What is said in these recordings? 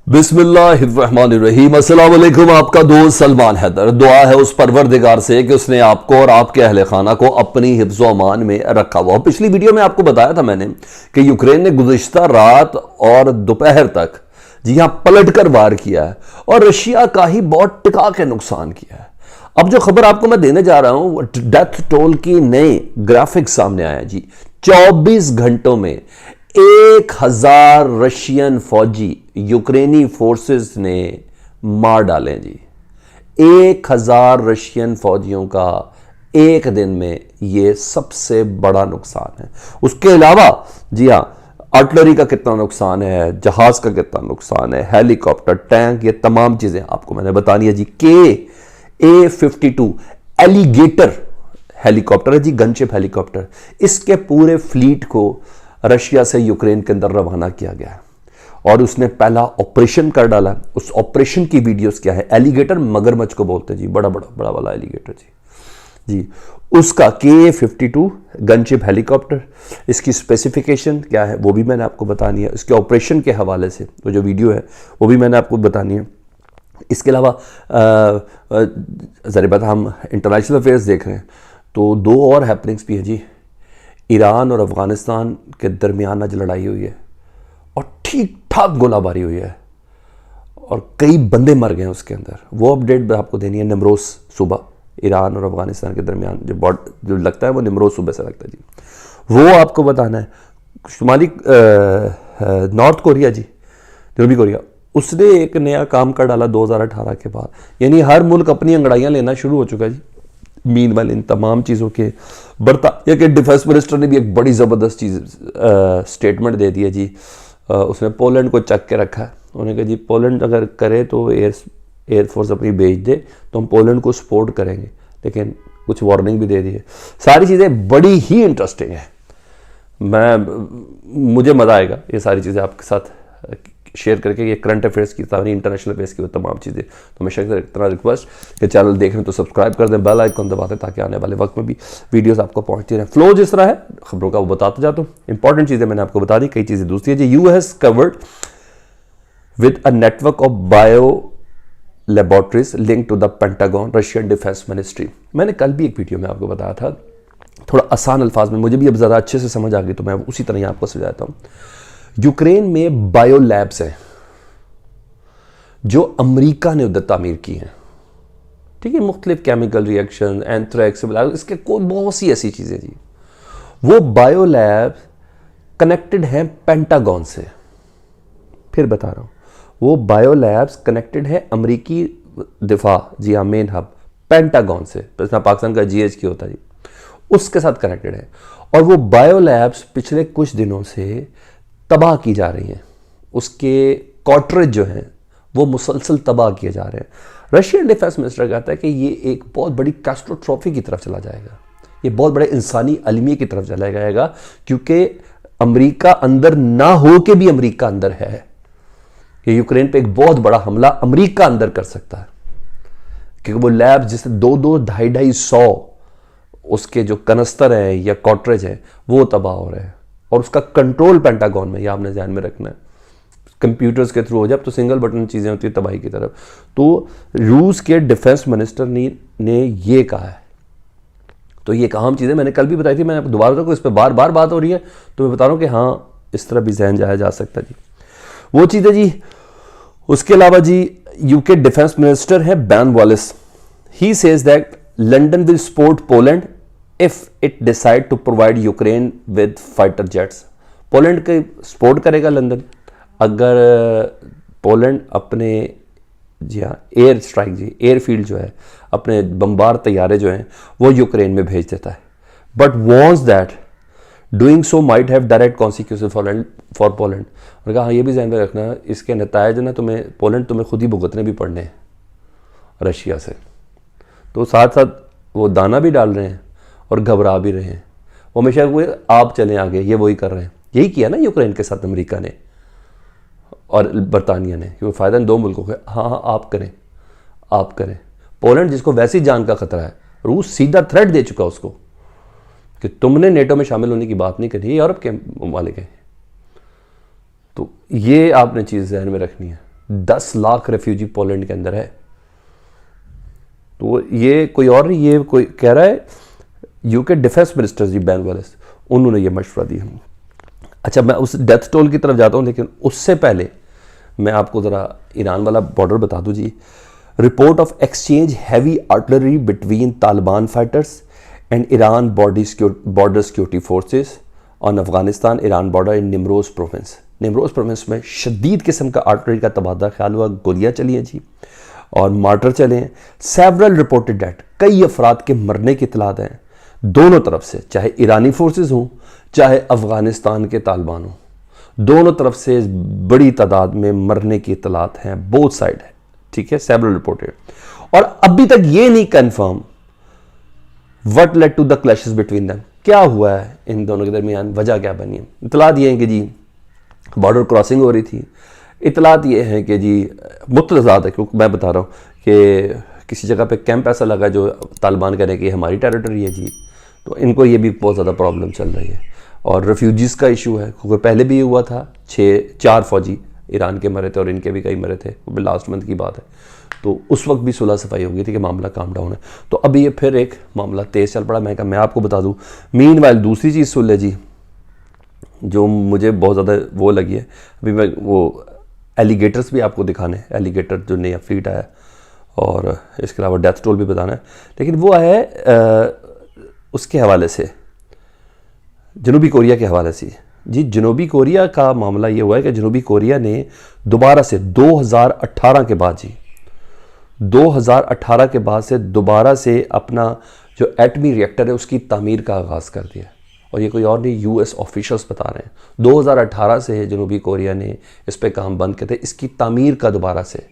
बिस्मिल्लाहिर्रहमानिर्रहीम। अस्सलाम वालेकुम। आपका दोस्त सलमान हैदर। दुआ है उस परवरदिगार से कि उसने आपको और आपके अहले खाना को अपनी हिफ्ज़ व अमान में रखा हुआ। पिछली वीडियो में आपको बताया था मैंने कि यूक्रेन ने गुज़िश्ता रात और दोपहर तक जी हाँ पलट कर वार किया है और रशिया का ही बहुत टिका के नुकसान किया है। अब जो खबर आपको मैं देने जा रहा हूं, डेथ टोल की नए ग्राफिक्स सामने आया जी। 24 घंटों में 1000 रशियन फौजी यूक्रेनी फोर्सेस ने मार डाले जी। 1000 रशियन फौजियों का एक दिन में यह सबसे बड़ा नुकसान है। उसके अलावा जी हाँ आर्टिलरी का कितना नुकसान है, जहाज का कितना नुकसान है, हेलीकॉप्टर, टैंक, ये तमाम चीजें आपको मैंने बतानी है जी। KA-52 एलिगेटर हेलीकॉप्टर है जी, गनशिप हेलीकॉप्टर। इसके पूरे फ्लीट को रशिया से यूक्रेन के अंदर रवाना किया गया है और उसने पहला ऑपरेशन कर डाला। उस ऑपरेशन की वीडियोस क्या है, एलिगेटर मगरमच्छ को बोलते हैं जी, बड़ा बड़ा बड़ा वाला एलिगेटर जी। उसका KA-52 गनशिप हेलीकॉप्टर, इसकी स्पेसिफिकेशन क्या है वो भी मैंने आपको बतानी है। इसके ऑपरेशन के हवाले से वो जो वीडियो है वो भी मैंने आपको बतानी है। इसके अलावा ज़रा बात हम इंटरनेशनल अफेयर्स देख रहे हैं तो दो और हैपनिंग्स भी हैं जी। ईरान और अफ़गानिस्तान के दरमियान आज लड़ाई हुई है और ठीक ठाक गोलाबारी हुई है और कई बंदे मर गए हैं उसके अंदर। वो अपडेट आपको देनी है निमरोज़ सुबह। ईरान और अफ़गानिस्तान के दरमियान जो लगता है वो निमरोज़ सुबह से लगता है जी, वो आपको बताना है। शुमाली नॉर्थ कोरिया जी, जनूबी कोरिया, उसने एक नया काम कर डाला 2018 के बाद। यानी हर मुल्क अपनी अंगड़ाइयाँ लेना शुरू हो चुका है जी। मीनवाइल इन तमाम चीज़ों के बर्तानिया के डिफेंस मिनिस्टर ने भी एक बड़ी ज़बरदस्त चीज़ स्टेटमेंट दे दी है जी। उसने पोलैंड को चक के रखा है। उन्होंने कहा जी पोलैंड अगर करे तो एयरफोर्स अपनी भेज दे तो हम पोलैंड को सपोर्ट करेंगे, लेकिन कुछ वार्निंग भी दे दी है। सारी चीज़ें बड़ी ही इंटरेस्टिंग है। मुझे मज़ा आएगा ये सारी चीज़ें आपके साथ शेयर करके, ये करंट अफेयर्स की सारी इंटरनेशनल अफेयर्स की वो तमाम चीज़ें। तो हमेशा इतना रिक्वेस्ट कि चैनल देख रहे हैं तो सब्सक्राइब कर दें, बेल आइकन दबा दें ताकि आने वाले वक्त में भी वीडियोस आपको पहुंचती रहें। फ्लो जिस तरह है खबरों का वो बताता जाता हूँ। इंपॉर्टेंट चीज़ें मैंने आपको बता दी, कई चीज़ें दूसरी है जी। You has covered with a network of bio laboratories link to the Pentagon Russian defence ministry. मैंने कल भी एक वीडियो में आपको बताया था, थोड़ा आसान अल्फाज में, मुझे भी अब ज़्यादा अच्छे से समझ आ गई तो मैं उसी तरह आपको समझाता हूँ। यूक्रेन में बायो लैब्स हैं जो अमेरिका ने उधर तामीर की हैं, ठीक है। मुख्तलिफ केमिकल रिएक्शन, एंथ्रैक्स, इसके कोई बहुत सी ऐसी चीज़ें जी। वो बायो लैब कनेक्टेड हैं पेंटागन से। फिर बता रहा हूँ, वो बायो लैब्स कनेक्टेड है अमेरिकी दिफा जी हाँ मेन हब पेंटागन से, पाकिस्तान का GHQ होता है जी, उसके साथ कनेक्टेड है। और वो बायो लैब्स पिछले कुछ दिनों से तबाह की जा रही हैं। उसके कॉर्टरेज जो हैं वो मुसलसल तबाह किए जा रहे हैं। रशियन डिफेंस मिनिस्टर कहता है कि ये एक बहुत बड़ी कैटास्ट्रोफी की तरफ चला जाएगा, ये बहुत बड़े इंसानी अलमिया की तरफ चला जाएगा, क्योंकि अमेरिका अंदर ना हो के भी अमेरिका अंदर है कि यूक्रेन पे एक बहुत बड़ा हमला अमेरिका अंदर कर सकता है, क्योंकि वो लैब जिससे 2-2, 250-250 उसके जो कनस्तर हैं या कॉर्टरेज हैं वो तबाह हो रहे हैं और उसका कंट्रोल पेंटागन में, ये आपने ध्यान में रखना है। कंप्यूटर्स के थ्रू हो जब तो सिंगल बटन चीज़ें होती है तबाही की तरफ। तो रूस के डिफेंस मिनिस्टर ने ये कहा है। तो ये अहम चीज़ें मैंने कल भी बताई थी, मैंने दोबारा बताऊँ, इस पर बार बार बात हो रही है तो मैं बता रहा हूँ कि हाँ इस तरह भी जहन जाया जा सकता है जी। वो चीज़ें जी। उसके अलावा जी यूके डिफेंस मिनिस्टर है Ben Wallace. He says that London will support Poland if it decide to provide Ukraine with fighter jets. Poland के सपोर्ट करेगा लंदन अगर पोलैंड अपने जी हाँ एयर स्ट्राइक जी एयरफील्ड जो है अपने बमबार तैयारे जो हैं वो यूक्रेन में भेज देता है, but wants that doing so might have direct consequences for Poland. और कहा हाँ ये भी ध्यान में रखना, इसके नतायज ना तुम्हें खुद ही भुगतने भी पड़ने हैं रशिया से। तो साथ साथ वो दाना भी डाल रहे हैं और घबरा भी रहे हैं। वो हमेशा वो आप चले आगे, ये वही कर रहे हैं। यही किया ना यूक्रेन के साथ अमेरिका ने और बरतानिया ने, क्योंकि फ़ायदा इन दो मुल्कों का। हाँ आप करें। पोलैंड जिसको वैसी जान का खतरा है, रूस सीधा थ्रेट दे चुका उसको कि तुमने नेटो में शामिल होने की बात नहीं करी, यूरोप के ममालिक हैं। तो ये आपने चीज़ ध्यान में रखनी है। 10 लाख रेफ्यूजी पोलैंड के अंदर है। तो ये कोई और नहीं, ये कोई कह रहा है यूके डिफेंस मिनिस्टर जी बैन वालेस, उन्होंने ये मशवरा दिया। अच्छा, मैं उस डेथ टोल की तरफ जाता हूँ, लेकिन उससे पहले मैं आपको ज़रा ईरान वाला बॉर्डर बता दूँ जी। Report of exchange heavy artillery between Taliban fighters and Iran border security forces on Afghanistan Iran border in Nimroz province. Nimroz province में शदीद किस्म का आर्टिलरी का तबादला ख्याल हुआ, गोलियाँ चली हैं जी और मार्टर चले हैं। सेवरल रिपोर्टेड डेट, कई अफराद के मरने की इतलात हैं दोनों तरफ से, चाहे ईरानी फोर्सेस हों चाहे अफगानिस्तान के तालिबान हों, दोनों तरफ से बड़ी तादाद में मरने की इतलात हैं, बोथ साइड है, ठीक है, सेवरल रिपोर्टेड। और अभी तक ये नहीं confirm what led to the clashes between them, क्या हुआ है इन दोनों के दरमियान, वजह क्या बनी है। इतलात ये हैं कि जी बॉर्डर क्रॉसिंग हो रही थी, इतलात ये हैं कि जी मुतज़ाद है, क्योंकि मैं बता रहा हूँ कि किसी जगह पे कैंप ऐसा लगा जो तालिबान कह रहे हैं कि हमारी टेरिटरी है जी, तो इनको ये भी बहुत ज़्यादा प्रॉब्लम चल रही है। और रेफ्यूजीज़ का इशू है, क्योंकि पहले भी ये हुआ था, 4 फौजी ईरान के मरे थे और इनके भी कई मरे थे, वो भी लास्ट मंथ की बात है। तो उस वक्त भी सुलह सफाई हो गई थी कि मामला काम डाउन है। तो अभी ये फिर एक मामला तेज़ चल पड़ा। मैं आपको बता दूँ, मीनवाइल दूसरी चीज़ सुन ले जी, जो मुझे बहुत ज़्यादा वो लगी है, अभी मैं वो एलिगेटर्स भी आपको दिखाने, एलिगेटर जो नया फ्लीट आया, और इसके अलावा डेथ टोल भी बताना है, लेकिन वो है उसके हवाले से, जनूबी कोरिया के हवाले से जी। जनूबी कोरिया का मामला ये हुआ है कि जनूबी कोरिया ने दोबारा से 2018 के बाद जी, 2018 के बाद से दोबारा से अपना जो एटमी रिएक्टर है उसकी तामीर का आगाज़ कर दिया। और ये कोई और नहीं, यूएस ऑफिशियल्स बता रहे हैं 2018 से जनूबी कोरिया ने इस पे काम बंद किए थे, इसकी तामीर का दोबारा से,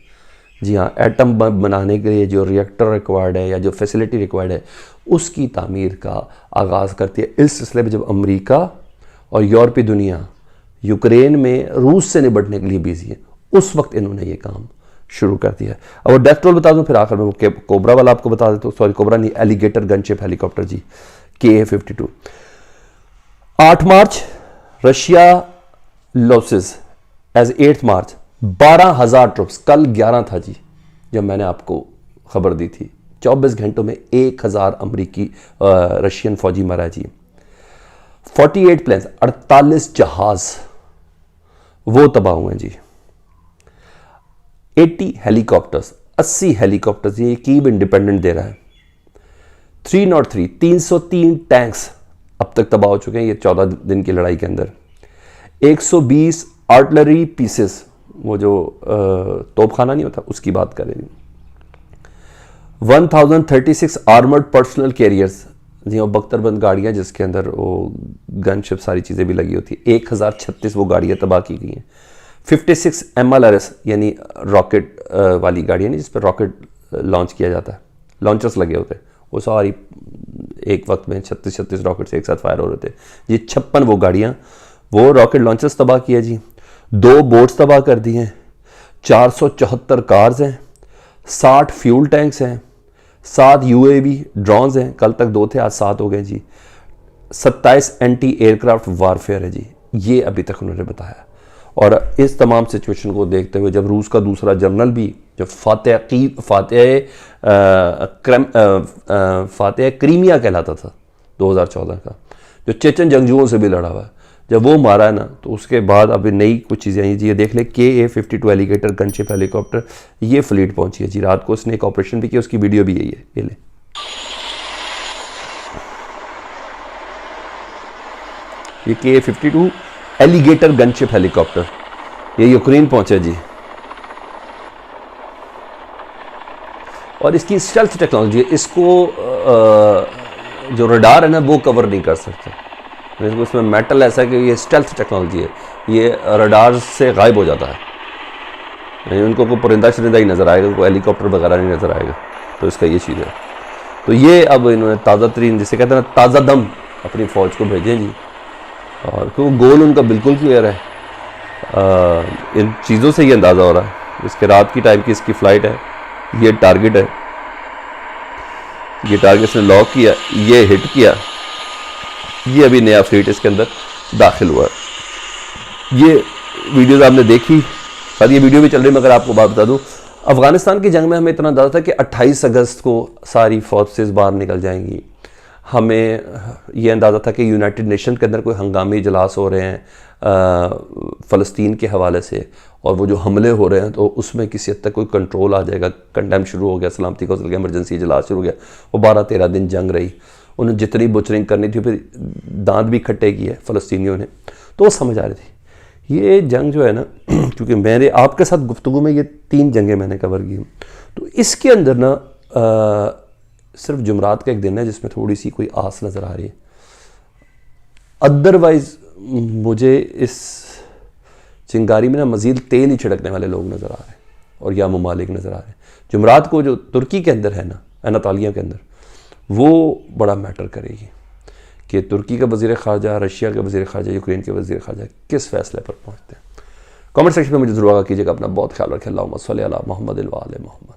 जी हाँ, एटम बम बनाने के लिए जो रिएक्टर रिक्वायर्ड है या जो फैसिलिटी रिक्वायर्ड है उसकी तामीर का आगाज़ करती है। इस सिलसिले में जब अमेरिका और यूरोपीय दुनिया यूक्रेन में रूस से निपटने के लिए बिजी है, उस वक्त इन्होंने ये काम शुरू कर दिया है। अब डेथ टोल बता दूं, फिर आखिर में कोबरा वाला आपको बता देता हूँ, सॉरी कोबरा नहीं, एलिगेटर गनशिप हेलीकॉप्टर जी, KA-52। 8 मार्च रशिया लॉसेस एज 8 मार्च 12,000 ट्रुप्स, कल 11 था जी जब मैंने आपको खबर दी थी। 24 घंटों में 1,000 अमरीकी रशियन फौजी मरा जी। 48 प्लेन्स, 48 जहाज वो तबाह हुए जी। 80 हेलीकॉप्टर्स, 80 हेलीकॉप्टर्स, ये कीव इंडिपेंडेंट दे रहा है। 303 टैंक्स अब तक तबाह हो चुके हैं ये 14 दिन की लड़ाई के अंदर। 120 आर्टिलरी पीसेस, वो जो तोपखाना नहीं होता उसकी बात करें। 1036 आर्मर्ड पर्सनल कैरियर्स, जी वो बख्तरबंद गाड़ियाँ जिसके अंदर वो गनशिप सारी चीज़ें भी लगी होती है, 1036 वो गाड़ियाँ तबाह की गई हैं। 56 MLRS यानी रॉकेट वाली गाड़ियाँ नहीं जिस पर रॉकेट लॉन्च किया जाता है, लॉन्चर्स लगे होते हैं, वो सारी एक वक्त में 36 रॉकेट्स एक साथ फायर हो रहे थे जी। 56 वो गाड़ियाँ, वो रॉकेट लॉन्चर्स तबाह किए जी। 2 बोट्स तबाह कर दी हैं। 474 कार्स हैं। 60 फ्यूल टैंक्स हैं। 7 UAV ड्रोन्स हैं, कल तक 2 थे आज 7 हो गए जी। 27 एंटी एयरक्राफ्ट वारफेयर है जी, ये अभी तक उन्होंने बताया। और इस तमाम सिचुएशन को देखते हुए जब रूस का दूसरा जनरल भी जो फातेह क्रीमिया कहलाता था 2014 का, जो चेचन जंगजुओं से भी लड़ा हुआ है, जब वो मारा है ना, तो उसके बाद अभी नई कुछ चीज़ें आई जी। ये देख ले, KA-52 एलिगेटर गनशिप हेलीकॉप्टर, ये फ्लीट पहुंची है जी। रात को उसने एक ऑपरेशन भी किया, उसकी वीडियो भी यही है, ये ले। ये KA-52 एलिगेटर गनशिप हेलीकॉप्टर, ये यूक्रेन पहुंचे जी। और इसकी स्टेल्थ टेक्नोलॉजी है, इसको जो रडार है ना वो कवर नहीं कर सकते। इसमें मेटल ऐसा है कि ये स्टेल्थ टेक्नोलॉजी है, ये रडार से गायब हो जाता है, यानी उनको कोई परिंदा शरिंदा ही नज़र आएगा, कोई हेलीकॉप्टर वगैरह नहीं नज़र आएगा। तो इसका ये चीज़ है। तो ये अब इन्होंने ताज़ा तरीन, जिसे कहते हैं ना ताज़ा दम, अपनी फ़ौज को भेजें जी। और क्योंकि गोल उनका बिल्कुल क्लियर है, इन चीज़ों से ये अंदाज़ा हो रहा है। इसके रात की टाइम की इसकी फ़्लाइट है, ये टारगेट है, ये टारगेट इसने लॉक किया, ये हिट किया, ये अभी नया फ्लीट इसके अंदर दाखिल हुआ है। ये वीडियोज़ आपने देखी, शायद ये वीडियो भी चल रही है, मगर आपको बात बता दूँ, अफ़गानिस्तान की जंग में हमें इतना अंदाज़ा था कि 28 अगस्त को सारी फोर्सेस बाहर निकल जाएंगी। हमें ये अंदाज़ा था कि यूनाइटेड नेशन के अंदर कोई हंगामी इजलास हो रहे हैं फ़लस्तीन के हवाले से, और वो जो हमले हो रहे हैं तो उसमें किसी हद तक कोई कंट्रोल आ जाएगा। कंडेम शुरू हो गया, सलामती कौंसिल का इमरजेंसी इजलास शुरू हो गया, वो 12-13 दिन जंग रही। उन्हें जितनी बुचरिंग करनी थी, फिर दांत भी खट्टे किए फ़लस्तीनियों ने, तो वो समझ आ रही थी ये जंग जो है ना, क्योंकि मैंने आपके साथ गुफ्तगू में ये 3 जंगें मैंने कवर की, तो इसके अंदर ना सिर्फ जुमरात का एक दिन है जिसमें थोड़ी सी कोई आस नज़र आ रही है। अदरवाइज़ मुझे इस चिंगारी में ना मज़ीद तेल ही छिड़कने वाले लोग नज़र आ रहे हैं, और या ममालिक नज़र आ रहे हैं। जुमरात को जो तुर्की के अंदर है ना, अनातोलिया के अंदर, वो बड़ा मैटर करेगी कि तुर्की का वज़ीर ख़ारजा, रशिया के वज़ीर ख़ारजा, यूक्रेन के वज़ीर ख़ारजा किस फ़ैसले पर पहुँचते हैं। कमेंट सेक्शन में मुझे ज़रूर आगा कीजिएगा। अपना बहुत ख्याल रखें। अल्लाहुम्मा सल्ली अला मुहम्मद व आले मुहम्मद।